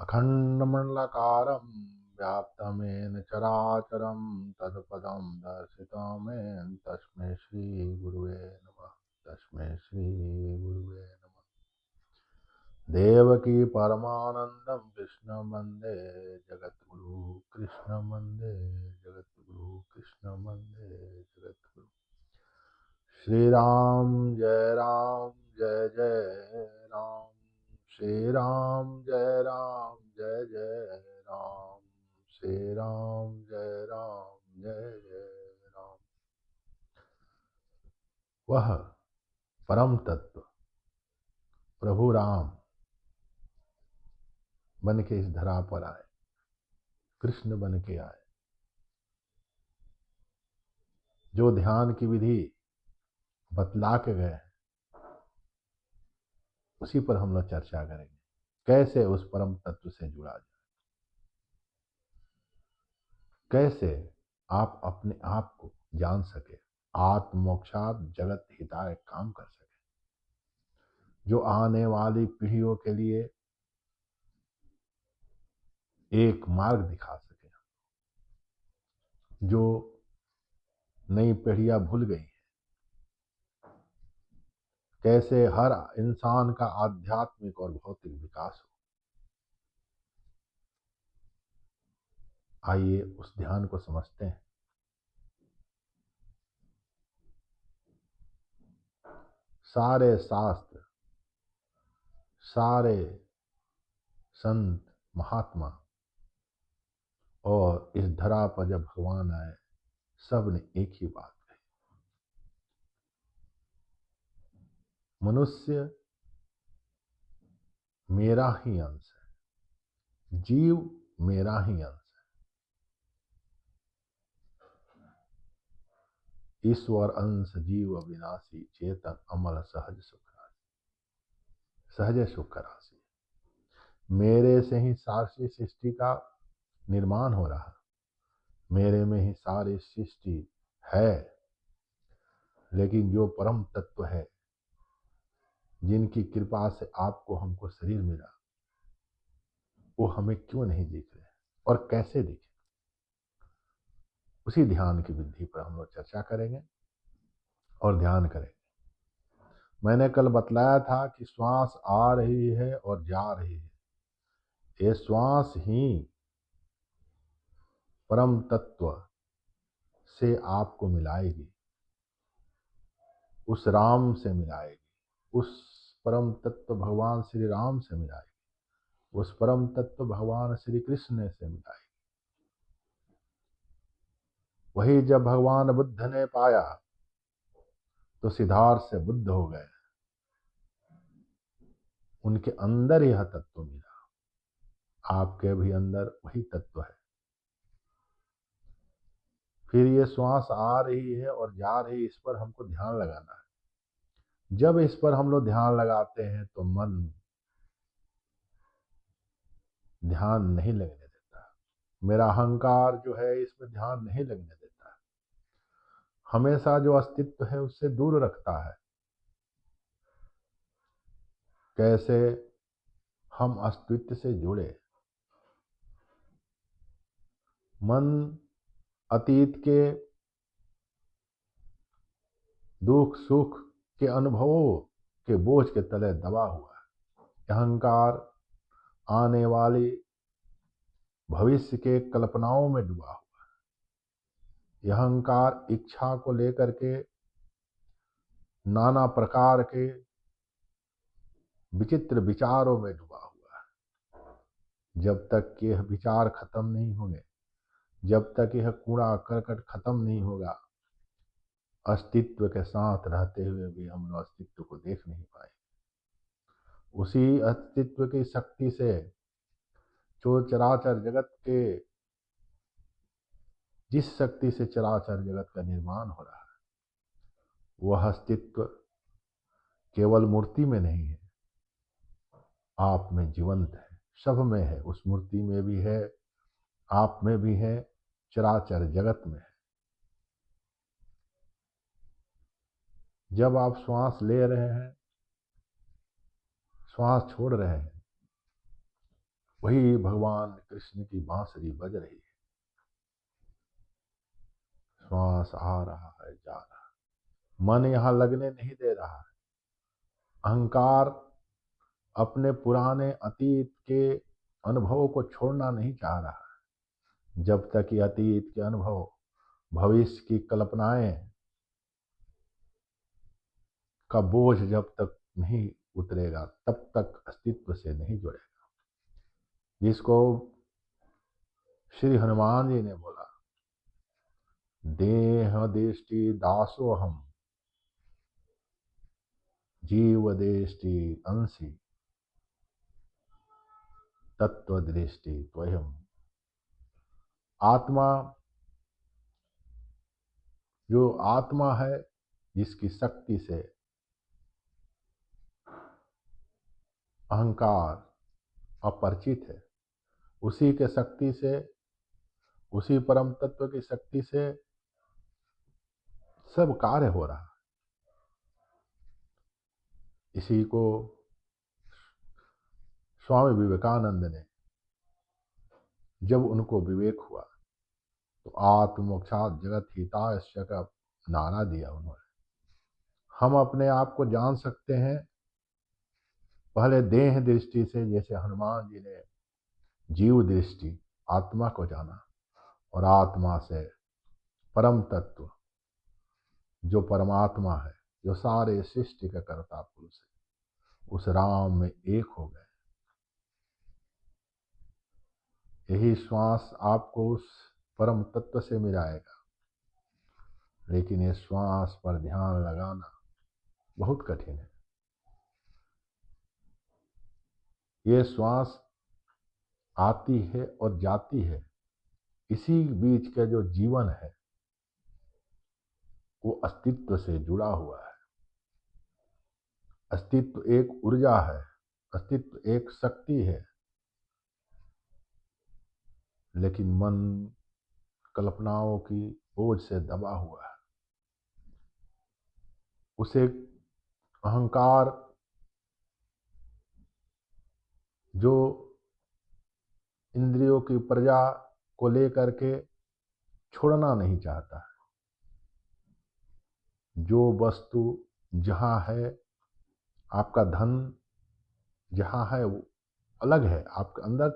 अखण्डमण्डलाकारं व्याप्तमेन चराचरं तत्पदं दर्शितमेन तस्मै श्रीगुरुवे नमः। तस्मै श्रीगुरुवे नमः। देवकी परमानंदं कृष्ण वन्दे जगद्गुरु कृष्ण वन्दे जगद्गुरु कृष्ण वन्दे जगद्गुरु। श्री राम जय जय राम। श्री राम जय राम। श्री राम जय राम। वह परम तत्व प्रभु राम बन के इस धरा पर आए, कृष्ण बन के आए। जो ध्यान की विधि बतला के गए उसी पर हम लोग चर्चा करेंगे, कैसे उस परम तत्व से जुड़ा जाए, कैसे आप अपने आप को जान सके, आत्मोक्षात जगत हिताय काम कर सके, जो आने वाली पीढ़ियों के लिए एक मार्ग दिखा सके, जो नई पीढ़ियां भूल गई, कैसे हर इंसान का आध्यात्मिक और भौतिक विकास हो। आइए उस ध्यान को समझते हैं। सारे शास्त्र, सारे संत महात्मा और इस धरा पर जब भगवान आए, सब ने एक ही बात कही, मनुष्य मेरा ही अंश है, जीव मेरा ही अंश है। ईश्वर अंश जीव अविनाशी, चेतन अमल सहज सुख राशि। मेरे से ही सारी सृष्टि का निर्माण हो रहा, मेरे में ही सारी सृष्टि है। लेकिन जो परम तत्व है, जिनकी कृपा से आपको हमको शरीर मिला, वो हमें क्यों नहीं दिख रहे और कैसे दिखे, उसी ध्यान की विधि पर हम लोग चर्चा करेंगे और ध्यान करेंगे। मैंने कल बतलाया था कि श्वास आ रही है और जा रही है, ये श्वास ही परम तत्व से आपको मिलाएगी, उस राम से मिलाएगी, उस परम तत्व भगवान श्री राम से मिलाएगी, उस परम तत्व भगवान श्री कृष्ण से मिलाएगी। वही जब भगवान बुद्ध ने पाया तो सिद्धार्थ से बुद्ध हो गए, उनके अंदर यह तत्व मिला। आपके भी अंदर वही तत्व है। फिर ये श्वास आ रही है और जा रही है, इस पर हमको ध्यान लगाना है। जब इस पर हम लोग ध्यान लगाते हैं तो मन ध्यान नहीं लगने देता। मेरा अहंकार जो है इसमें ध्यान नहीं लगने देता, हमेशा जो अस्तित्व है उससे दूर रखता है। कैसे हम अस्तित्व से जुड़े। मन अतीत के दुख सुख के अनुभवों के बोझ के तले दबा हुआ है। अहंकार आने वाली भविष्य के कल्पनाओं में डूबा हुआ है। यह अहंकार इच्छा को लेकर के नाना प्रकार के विचित्र विचारों में डूबा हुआ है। जब तक यह विचार खत्म नहीं होंगे, जब तक यह कूड़ा करकट खत्म नहीं होगा, अस्तित्व के साथ रहते हुए भी हम लोग अस्तित्व को देख नहीं पाए। उसी अस्तित्व की शक्ति से जो चराचर जगत के, जिस शक्ति से चराचर जगत का निर्माण हो रहा है, वह अस्तित्व केवल मूर्ति में नहीं है, आप में जीवंत है, सब में है। उस मूर्ति में भी है, आप में भी है, चराचर जगत में है। जब आप श्वास ले रहे हैं, श्वास छोड़ रहे हैं, वही भगवान कृष्ण की बांसुरी बज रही है। श्वास आ रहा है, जा रहा है, मन यहां लगने नहीं दे रहा है। अहंकार अपने पुराने अतीत के अनुभवों को छोड़ना नहीं चाह रहा है। जब तक ये अतीत के अनुभव, भविष्य की कल्पनाएं का बोझ जब तक नहीं उतरेगा, तब तक अस्तित्व से नहीं जुड़ेगा। जिसको श्री हनुमान जी ने बोला, देह दृष्टि दासो हम, जीव दृष्टि अंशी, तत्व दृष्टि त्वयम्। आत्मा, जो आत्मा है, जिसकी शक्ति से अहंकार अपरिचित है, उसी के शक्ति से, उसी परम तत्व की शक्ति से सब कार्य हो रहा है। इसी को स्वामी विवेकानंद ने, जब उनको विवेक हुआ, तो आत्मोक्षात् जगत हितायस्य का नारा दिया उन्होंने। हम अपने आप को जान सकते हैं पहले देह दृष्टि से, जैसे हनुमान जी ने जीव दृष्टि आत्मा को जाना, और आत्मा से परम तत्व जो परमात्मा है, जो सारे सृष्टि का कर्ता पुरुष है, उस राम में एक हो गए। यही श्वास आपको उस परम तत्व से मिलाएगा। लेकिन ये श्वास पर ध्यान लगाना बहुत कठिन है। ये श्वास आती है और जाती है, इसी बीच का जो जीवन है वो अस्तित्व से जुड़ा हुआ है। अस्तित्व एक ऊर्जा है, अस्तित्व एक शक्ति है। लेकिन मन कल्पनाओं की बोझ से दबा हुआ है। उसे अहंकार जो इंद्रियों की प्रजा को लेकर के छोड़ना नहीं चाहता है। जो वस्तु जहाँ है, आपका धन जहाँ है वो अलग है। आपके अंदर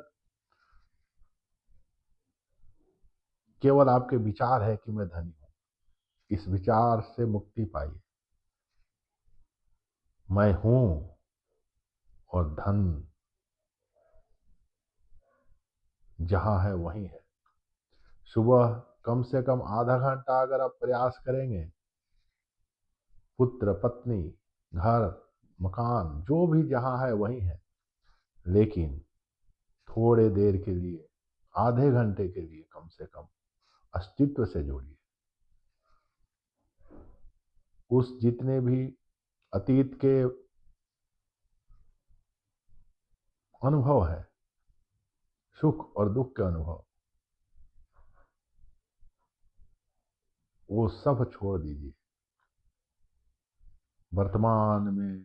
केवल आपके विचार है कि मैं धनी हूँ। इस विचार से मुक्ति पाइए। मैं हूँ और धन जहाँ है वहीं है। सुबह कम से कम आधा घंटा अगर आप प्रयास करेंगे, पुत्र पत्नी घर मकान जो भी जहाँ है वहीं है, लेकिन थोड़े देर के लिए, आधे घंटे के लिए कम से कम अस्तित्व से जोड़िए। उस जितने भी अतीत के अनुभव है, सुख और दुख के अनुभव, वो सब छोड़ दीजिए। वर्तमान में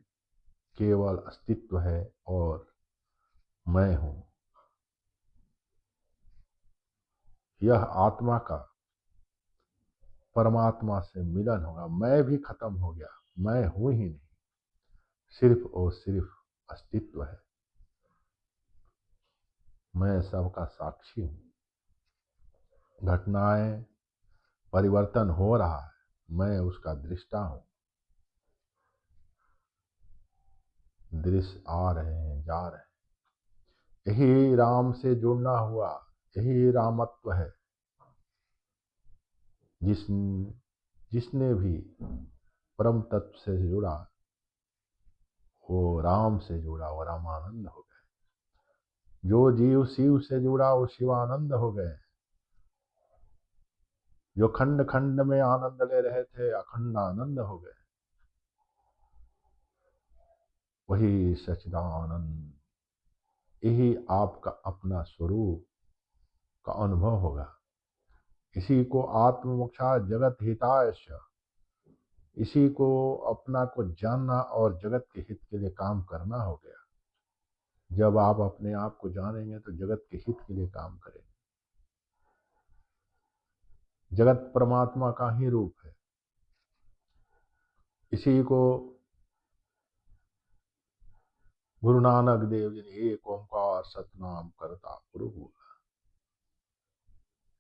केवल अस्तित्व है और मैं हूं। यह आत्मा का परमात्मा से मिलन होगा। मैं भी खत्म हो गया, मैं हूं ही नहीं, सिर्फ और सिर्फ अस्तित्व है। मैं सबका साक्षी हूं। घटनाएं, परिवर्तन हो रहा है, मैं उसका दृष्टा हूं। दृश्य आ रहे हैं, जा रहे हैं। यही राम से जुड़ना हुआ, यही रामत्व है। जिसने भी परम तत्व से जुड़ा, वो राम से जुड़ा, वो रामानंद हो गए। जो जीव शिव से जुड़ा, वो शिवानंद हो गए। जो खंड खंड में आनंद ले रहे थे, अखंड आनंद हो गए। वही सच्चिदानंद, यही आपका अपना स्वरूप का अनुभव होगा। इसी को आत्ममोक्षा जगत हितायश, इसी को अपना को जानना और जगत के हित के लिए काम करना हो गया। जब आप अपने आप को जानेंगे तो जगत के हित के लिए काम करेंगे। जगत परमात्मा का ही रूप है। इसी को गुरु नानक देव जी ने एक ओंकार सतनाम करता गुरु बोला।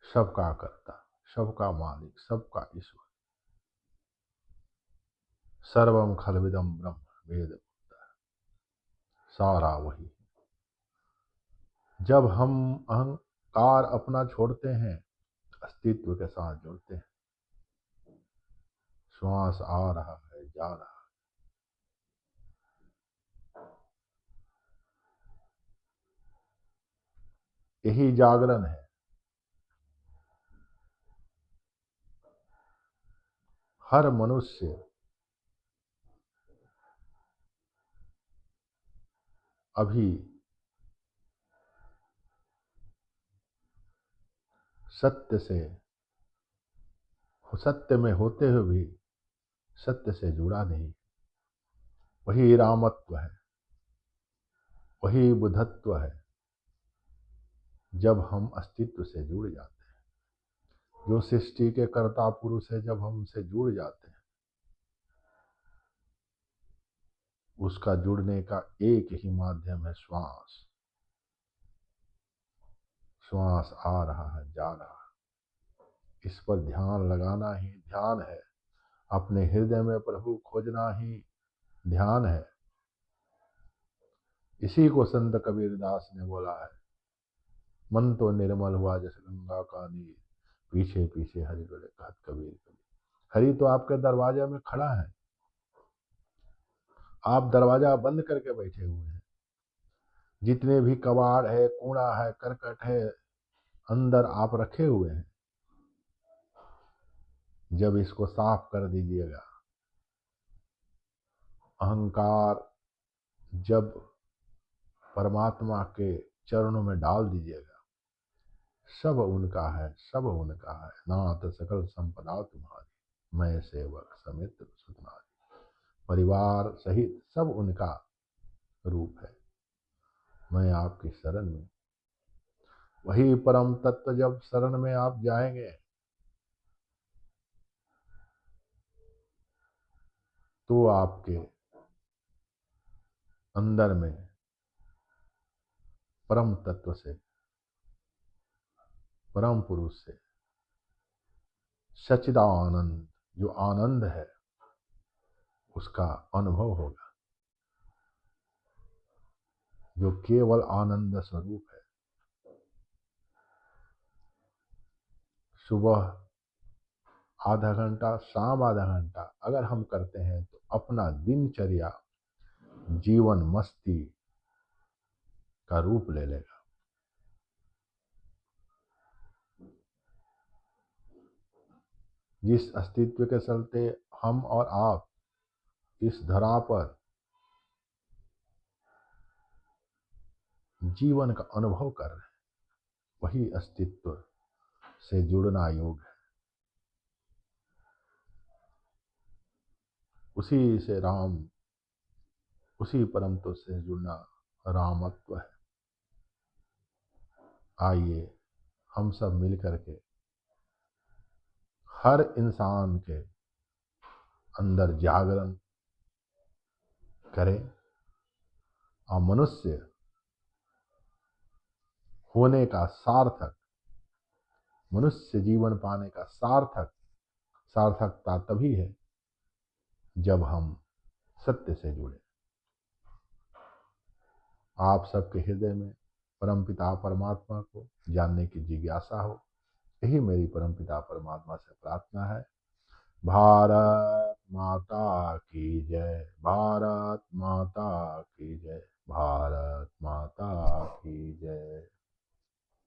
सबका करता, सबका मालिक, सबका ईश्वर। सर्वम खलविदम ब्रह्म वेद, सारा वही। जब हम अहंकार अपना छोड़ते हैं, अस्तित्व के साथ जुड़ते हैं, श्वास आ रहा है, जा रहा है, यही जागरण है। हर मनुष्य अभी सत्य में होते हुए भी सत्य से जुड़ा नहीं। वही रामत्व है, वही बुद्धत्व है। जब हम अस्तित्व से जुड़ जाते हैं, जो सृष्टि के कर्ता पुरुष है, जब हम उनसे जुड़ जाते हैं, उसका जुड़ने का एक ही माध्यम है, श्वास। श्वास आ रहा है, जा रहा है, इस पर ध्यान लगाना ही ध्यान है। अपने हृदय में प्रभु खोजना ही ध्यान है। इसी को संत कबीरदास ने बोला है, मन तो निर्मल हुआ जैसे गंगा का नीर, पीछे पीछे हरि बोले कहत कबीर कबीर। हरि तो आपके दरवाजे में खड़ा है, आप दरवाजा बंद करके बैठे हुए हैं। जितने भी कबाड़ है, कूड़ा है, करकट है, अंदर आप रखे हुए हैं। जब इसको साफ कर दीजिएगा, अहंकार जब परमात्मा के चरणों में डाल दीजिएगा, सब उनका है, सब उनका है। नाथ सकल संपदा तुम्हारी, मैं सेवक समित्र सुतनारी। परिवार सहित सब उनका रूप है। मैं आपकी शरण में, वही परम तत्व जब शरण में आप जाएंगे तो आपके अंदर में परम तत्व से, परम पुरुष से सच्चिदानंद जो आनंद है उसका अनुभव होगा, जो केवल आनंद स्वरूप है। सुबह आधा घंटा, शाम आधा घंटा अगर हम करते हैं तो अपना दिनचर्या जीवन मस्ती का रूप ले लेगा। जिस अस्तित्व के चलते हम और आप इस धरा पर जीवन का अनुभव कर रहे हैं, वही अस्तित्व से जुड़ना योग है। उसी से राम, उसी परम तत्व से जुड़ना रामत्व है। आइए हम सब मिल करके हर इंसान के अंदर जागरण करें और मनुष्य होने का सार्थक, मनुष्य जीवन पाने का सार्थकता तभी है जब हम सत्य से जुड़े। आप सबके हृदय में परमपिता परमात्मा को जानने की जिज्ञासा हो, यही मेरी परमपिता परमात्मा से प्रार्थना है। भारत माता की जय, भारत माता की जय, भारत माता की जय।